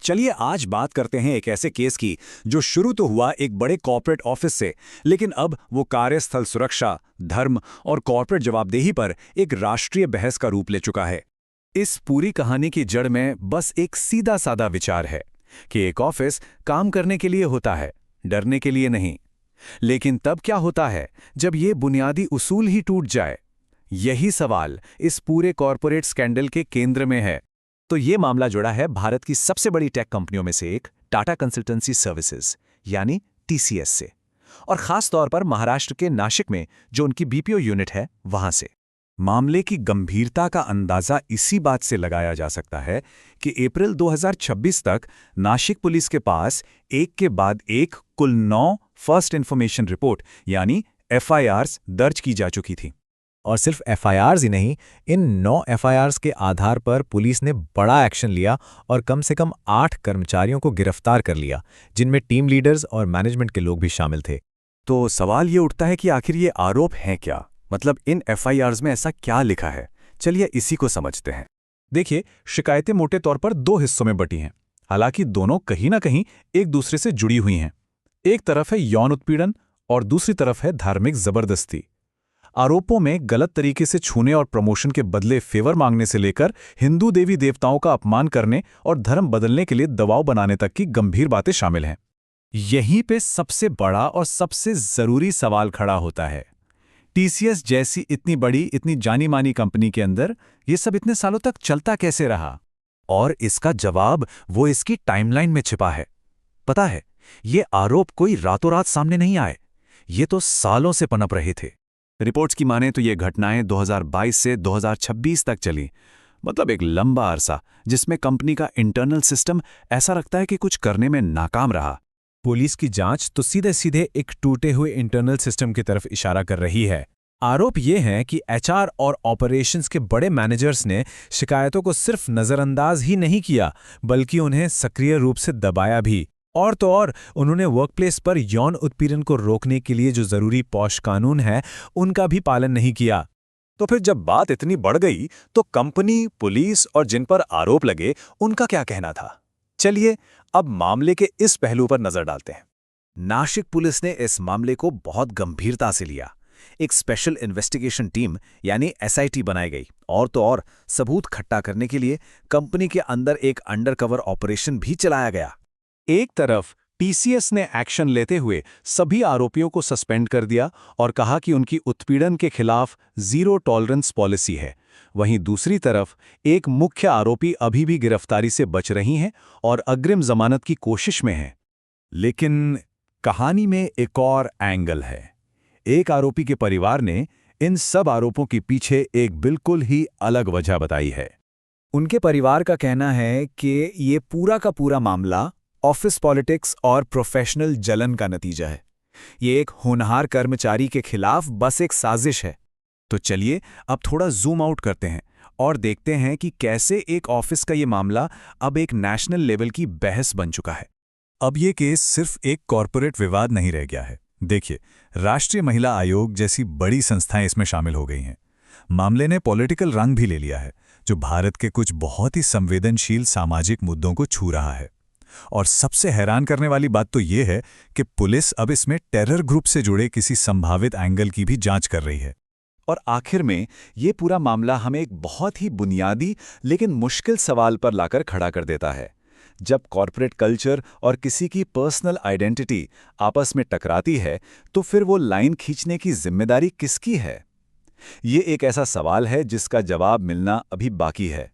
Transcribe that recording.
चलिए आज बात करते हैं एक ऐसे केस की जो शुरू तो हुआ एक बड़े कॉर्पोरेट ऑफिस से, लेकिन अब वो कार्यस्थल सुरक्षा, धर्म और कॉर्पोरेट जवाबदेही पर एक राष्ट्रीय बहस का रूप ले चुका है। इस पूरी कहानी की जड़ में बस एक सीधा साधा विचार है कि एक ऑफिस काम करने के लिए होता है, डरने के लिए नहीं। लेकिन तब क्या होता है जब ये बुनियादी उसूल ही टूट जाए? यही सवाल इस पूरे कॉर्पोरेट स्कैंडल के केंद्र में है। तो ये मामला जुड़ा है भारत की सबसे बड़ी टेक कंपनियों में से एक टाटा कंसल्टेंसी सर्विसेज यानी टीसीएस से, और खास तौर पर महाराष्ट्र के नासिक में जो उनकी बीपीओ यूनिट है वहां से। मामले की गंभीरता का अंदाजा इसी बात से लगाया जा सकता है कि अप्रैल 2026 तक नासिक पुलिस के पास एक के बाद एक कुल 9 फर्स्ट इन्फॉर्मेशन रिपोर्ट यानी एफआईआर्स दर्ज की जा चुकी थी। और सिर्फ एफआईआर्स ही नहीं, इन 9 एफआईआर्स के आधार पर पुलिस ने बड़ा एक्शन लिया और कम से कम 8 कर्मचारियों को गिरफ्तार कर लिया, जिनमें टीम लीडर्स और मैनेजमेंट के लोग भी शामिल थे। तो सवाल ये उठता है कि आखिर ये आरोप हैं क्या? मतलब इन एफआईआर्स में ऐसा क्या लिखा है? चलिए इसी को समझते हैं। देखिए, शिकायतें मोटे तौर पर 2 हिस्सों में बटी हैं, हालांकि दोनों कहीं ना कहीं एक दूसरे से जुड़ी हुई हैं। एक तरफ है यौन उत्पीड़न और दूसरी तरफ है धार्मिक जबरदस्ती। आरोपों में गलत तरीके से छूने और प्रमोशन के बदले फेवर मांगने से लेकर हिंदू देवी देवताओं का अपमान करने और धर्म बदलने के लिए दबाव बनाने तक की गंभीर बातें शामिल हैं। यहीं पे सबसे बड़ा और सबसे जरूरी सवाल खड़ा होता है, टीसीएस जैसी इतनी बड़ी, इतनी जानी मानी कंपनी के अंदर ये सब इतने सालों तक चलता कैसे रहा? और इसका जवाब वो इसकी टाइमलाइन में छिपा है। पता है, ये आरोप कोई रातों रात सामने नहीं आए, ये तो सालों से पनप रहे थे। रिपोर्ट्स की माने तो ये घटनाएं 2022 से 2026 तक चली, मतलब एक लंबा अरसा जिसमें कंपनी का इंटरनल सिस्टम ऐसा लगता है कि कुछ करने में नाकाम रहा। पुलिस की जांच तो सीधे सीधे एक टूटे हुए इंटरनल सिस्टम की तरफ इशारा कर रही है। आरोप ये है कि एचआर और ऑपरेशंस के बड़े मैनेजर्स ने शिकायतों को सिर्फ नजरअंदाज ही नहीं किया, बल्कि उन्हें सक्रिय रूप से दबाया भी। और तो और उन्होंने वर्कप्लेस पर यौन उत्पीड़न को रोकने के लिए जो जरूरी पॉश कानून है, उनका भी पालन नहीं किया। तो फिर जब बात इतनी बढ़ गई तो कंपनी, पुलिस और जिन पर आरोप लगे उनका क्या कहना था? चलिए अब मामले के इस पहलू पर नजर डालते हैं। नासिक पुलिस ने इस मामले को बहुत गंभीरता से लिया। एक स्पेशल इन्वेस्टिगेशन टीम यानी एसआईटी बनाई गई, और तो और सबूत इकट्ठा करने के लिए कंपनी के अंदर एक अंडरकवर ऑपरेशन भी चलाया गया। एक तरफ टीसीएस ने एक्शन लेते हुए सभी आरोपियों को सस्पेंड कर दिया और कहा कि उनकी उत्पीड़न के खिलाफ जीरो टॉलरेंस पॉलिसी है। वहीं दूसरी तरफ एक मुख्य आरोपी अभी भी गिरफ्तारी से बच रही हैं और अग्रिम जमानत की कोशिश में हैं। लेकिन कहानी में एक और एंगल है। एक आरोपी के परिवार ने इन सब आरोपों के पीछे एक बिल्कुल ही अलग वजह बताई है। उनके परिवार का कहना है कि ये पूरा का पूरा मामला ऑफिस पॉलिटिक्स और प्रोफेशनल जलन का नतीजा है। ये एक होनहार कर्मचारी के खिलाफ बस एक साजिश है। तो चलिए अब थोड़ा जूम आउट करते हैं और देखते हैं कि कैसे एक ऑफिस का ये मामला अब एक नेशनल लेवल की बहस बन चुका है। अब ये केस सिर्फ एक कॉर्पोरेट विवाद नहीं रह गया है। देखिए, राष्ट्रीय महिला आयोग जैसी बड़ी संस्थाएं इसमें शामिल हो गई हैं। मामले ने पॉलिटिकल रंग भी ले लिया है, जो भारत के कुछ बहुत ही संवेदनशील सामाजिक मुद्दों को छू रहा है। और सबसे हैरान करने वाली बात तो ये है कि पुलिस अब इसमें टेरर ग्रुप से जुड़े किसी संभावित एंगल की भी जांच कर रही है। और आखिर में ये पूरा मामला हमें एक बहुत ही बुनियादी लेकिन मुश्किल सवाल पर लाकर खड़ा कर देता है। जब कॉर्पोरेट कल्चर और किसी की पर्सनल आइडेंटिटी आपस में टकराती है, तो फिर वो लाइन खींचने की जिम्मेदारी किसकी है? ये एक ऐसा सवाल है जिसका जवाब मिलना अभी बाकी है।